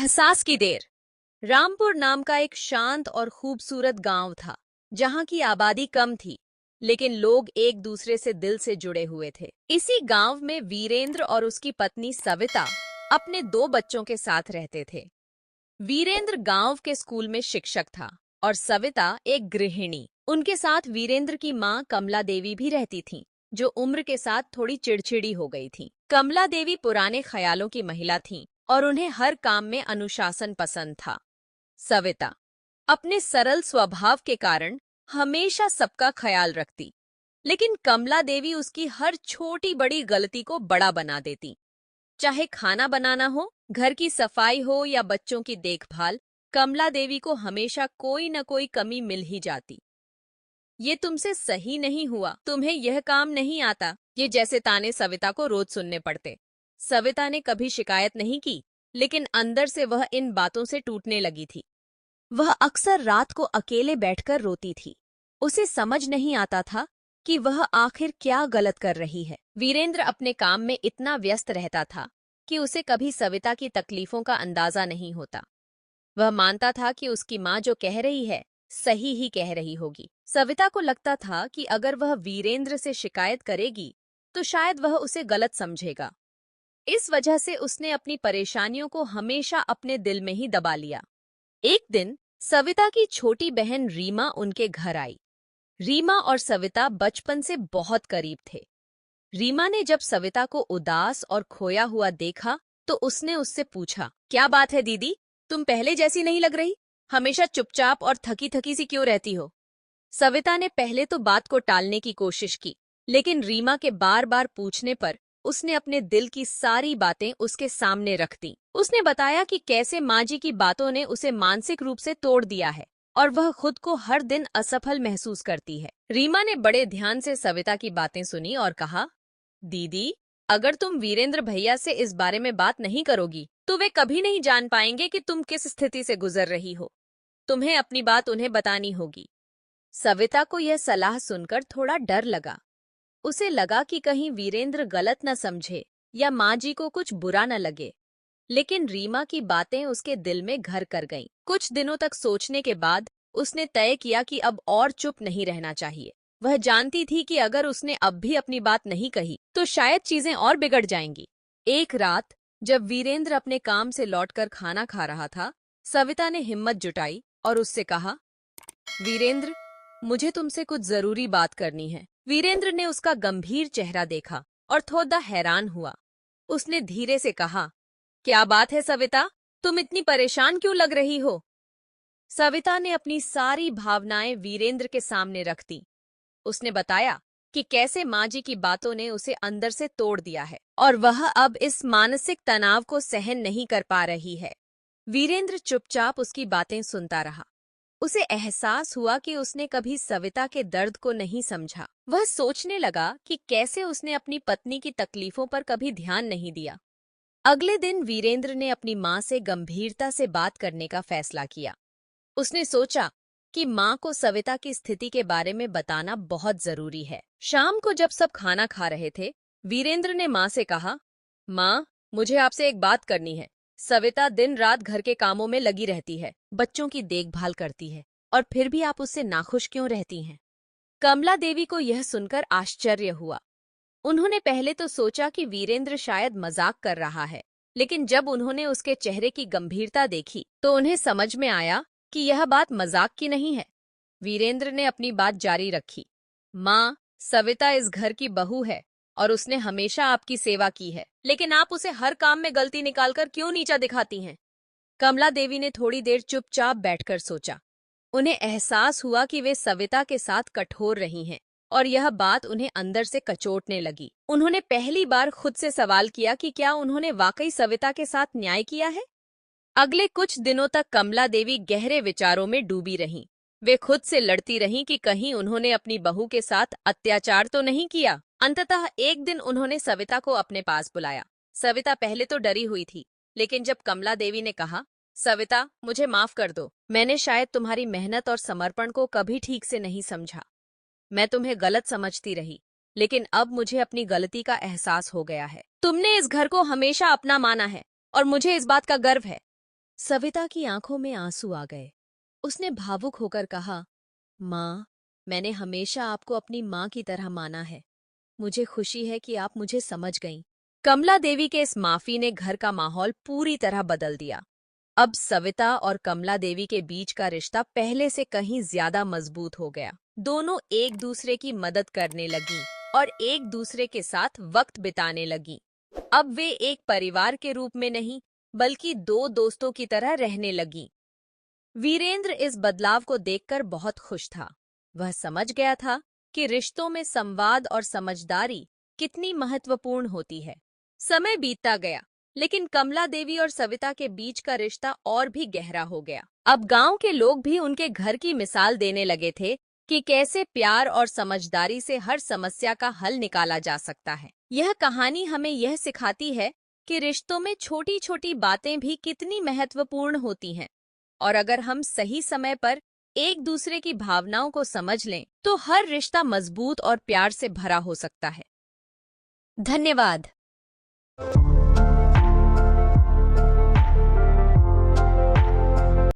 एहसास की देर। रामपुर नाम का एक शांत और खूबसूरत गांव था, जहां की आबादी कम थी, लेकिन लोग एक दूसरे से दिल से जुड़े हुए थे। इसी गांव में वीरेंद्र और उसकी पत्नी सविता अपने 2 बच्चों के साथ रहते थे। वीरेंद्र गांव के स्कूल में शिक्षक था और सविता एक गृहिणी। उनके साथ वीरेंद्र की मां कमला देवी भी रहती थीं, जो उम्र के साथ थोड़ी चिड़चिड़ी हो गई थी। कमला देवी पुराने ख्यालों की महिला थीं और उन्हें हर काम में अनुशासन पसंद था। सविता अपने सरल स्वभाव के कारण हमेशा सबका ख्याल रखती, लेकिन कमला देवी उसकी हर छोटी बड़ी गलती को बड़ा बना देती। चाहे खाना बनाना हो, घर की सफाई हो या बच्चों की देखभाल, कमला देवी को हमेशा कोई न कोई कमी मिल ही जाती। ये तुमसे सही नहीं हुआ, तुम्हें यह काम नहीं आता, ये जैसे ताने सविता को रोज सुनने पड़ते। सविता ने कभी शिकायत नहीं की, लेकिन अंदर से वह इन बातों से टूटने लगी थी। वह अक्सर रात को अकेले बैठकर रोती थी। उसे समझ नहीं आता था कि वह आखिर क्या गलत कर रही है। वीरेंद्र अपने काम में इतना व्यस्त रहता था कि उसे कभी सविता की तकलीफों का अंदाजा नहीं होता। वह मानता था कि उसकी माँ जो कह रही है, सही ही कह रही होगी। सविता को लगता था कि अगर वह वीरेंद्र से शिकायत करेगी, तो शायद वह उसे गलत समझेगा। इस वजह से उसने अपनी परेशानियों को हमेशा अपने दिल में ही दबा लिया। एक दिन सविता की छोटी बहन रीमा उनके घर आई। रीमा और सविता बचपन से बहुत करीब थे। रीमा ने जब सविता को उदास और खोया हुआ देखा, तो उसने उससे पूछा, क्या बात है दीदी, तुम पहले जैसी नहीं लग रही, हमेशा चुपचाप और थकी थकी सी क्यों रहती हो? सविता ने पहले तो बात को टालने की कोशिश की, लेकिन रीमा के बार बार पूछने पर उसने अपने दिल की सारी बातें उसके सामने रख दी। उसने बताया कि कैसे माँ जी की बातों ने उसे मानसिक रूप से तोड़ दिया है और वह खुद को हर दिन असफल महसूस करती है। रीमा ने बड़े ध्यान से सविता की बातें सुनी और कहा, दीदी, अगर तुम वीरेंद्र भैया से इस बारे में बात नहीं करोगी, तो वे कभी नहीं जान पाएंगे कि तुम किस स्थिति से गुजर रही हो। तुम्हें अपनी बात उन्हें बतानी होगी। सविता को यह सलाह सुनकर थोड़ा डर लगा। उसे लगा कि कहीं वीरेंद्र गलत न समझे या माँ जी को कुछ बुरा न लगे। लेकिन रीमा की बातें उसके दिल में घर कर गईं। कुछ दिनों तक सोचने के बाद उसने तय किया कि अब और चुप नहीं रहना चाहिए। वह जानती थी कि अगर उसने अब भी अपनी बात नहीं कही, तो शायद चीजें और बिगड़ जाएंगी। एक रात जब वीरेंद्र अपने काम से लौटकर खाना खा रहा था, सविता ने हिम्मत जुटाई और उससे कहा, वीरेंद्र, मुझे तुमसे कुछ जरूरी बात करनी है। वीरेंद्र ने उसका गंभीर चेहरा देखा और थोड़ा हैरान हुआ। उसने धीरे से कहा, क्या बात है सविता, तुम इतनी परेशान क्यों लग रही हो? सविता ने अपनी सारी भावनाएं वीरेंद्र के सामने रख दी। उसने बताया कि कैसे माँ जी की बातों ने उसे अंदर से तोड़ दिया है और वह अब इस मानसिक तनाव को सहन नहीं कर पा रही है। वीरेंद्र चुपचाप उसकी बातें सुनता रहा। उसे एहसास हुआ कि उसने कभी सविता के दर्द को नहीं समझा। वह सोचने लगा कि कैसे उसने अपनी पत्नी की तकलीफों पर कभी ध्यान नहीं दिया। अगले दिन वीरेंद्र ने अपनी माँ से गंभीरता से बात करने का फैसला किया। उसने सोचा कि माँ को सविता की स्थिति के बारे में बताना बहुत जरूरी है। शाम को जब सब खाना खा रहे थे, वीरेंद्र ने माँ से कहा, माँ, मुझे आपसे एक बात करनी है। सविता दिन रात घर के कामों में लगी रहती है, बच्चों की देखभाल करती है, और फिर भी आप उससे नाखुश क्यों रहती हैं? कमला देवी को यह सुनकर आश्चर्य हुआ। उन्होंने पहले तो सोचा कि वीरेंद्र शायद मजाक कर रहा है, लेकिन जब उन्होंने उसके चेहरे की गंभीरता देखी, तो उन्हें समझ में आया कि यह बात मजाक की नहीं है। वीरेंद्र ने अपनी बात जारी रखी, माँ, सविता इस घर की बहू है और उसने हमेशा आपकी सेवा की है, लेकिन आप उसे हर काम में गलती निकालकर क्यों नीचा दिखाती हैं? कमला देवी ने थोड़ी देर चुपचाप बैठकर सोचा। उन्हें एहसास हुआ कि वे सविता के साथ कठोर रही हैं और यह बात उन्हें अंदर से कचोटने लगी। उन्होंने पहली बार खुद से सवाल किया कि क्या उन्होंने वाकई सविता के साथ न्याय किया है? अगले कुछ दिनों तक कमला देवी गहरे विचारों में डूबी रहीं। वे खुद से लड़ती रहीं कि कहीं उन्होंने अपनी बहू के साथ अत्याचार तो नहीं किया। अंततः एक दिन उन्होंने सविता को अपने पास बुलाया। सविता पहले तो डरी हुई थी, लेकिन जब कमला देवी ने कहा, सविता, मुझे माफ कर दो, मैंने शायद तुम्हारी मेहनत और समर्पण को कभी ठीक से नहीं समझा। मैं तुम्हें गलत समझती रही। लेकिन अब मुझे अपनी गलती का एहसास हो गया है। तुमने इस घर को हमेशा अपना माना है और मुझे इस बात का गर्व है। सविता की आंखों में आंसू आ गए। उसने भावुक होकर कहा, माँ, मैंने हमेशा आपको अपनी माँ की तरह माना है। मुझे खुशी है कि आप मुझे समझ गईं। कमला देवी के इस माफी ने घर का माहौल पूरी तरह बदल दिया। अब सविता और कमला देवी के बीच का रिश्ता पहले से कहीं ज्यादा मजबूत हो गया। दोनों एक दूसरे की मदद करने लगी और एक दूसरे के साथ वक्त बिताने लगी। अब वे एक परिवार के रूप में नहीं, बल्कि दो दोस्तों की तरह रहने लगी। वीरेंद्र इस बदलाव को देखकर बहुत खुश था। वह समझ गया था कि रिश्तों में संवाद और समझदारी कितनी महत्वपूर्ण होती है। समय बीतता गया, लेकिन कमला देवी और सविता के बीच का रिश्ता और भी गहरा हो गया। अब गांव के लोग भी उनके घर की मिसाल देने लगे थे कि कैसे प्यार और समझदारी से हर समस्या का हल निकाला जा सकता है। यह कहानी हमें यह सिखाती है कि रिश्तों में छोटी छोटी बातें भी कितनी महत्वपूर्ण होती हैं, और अगर हम सही समय पर एक दूसरे की भावनाओं को समझ लें, तो हर रिश्ता मजबूत और प्यार से भरा हो सकता है। धन्यवाद।